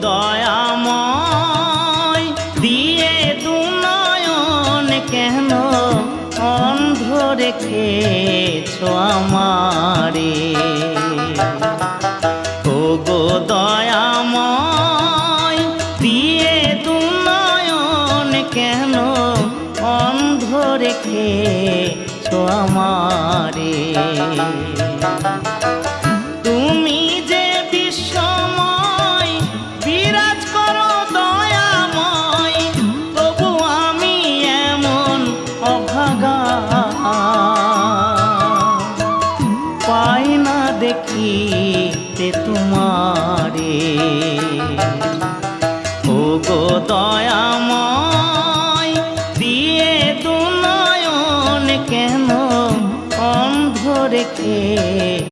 দয়াময় দিয়ে দুনয়ন কেন অন্ধ রেখেছো আমারে। ও গো দয়াময় দিয়ে দুনয়ন কেন অন্ধ রেখেছো আমারে। তুমি যে বিশ্বময় বিরাজ করো দয়াময়, তবু আমি এমন অভাগা পাই না দেখিতে তোমারে। ও গো দয়াময়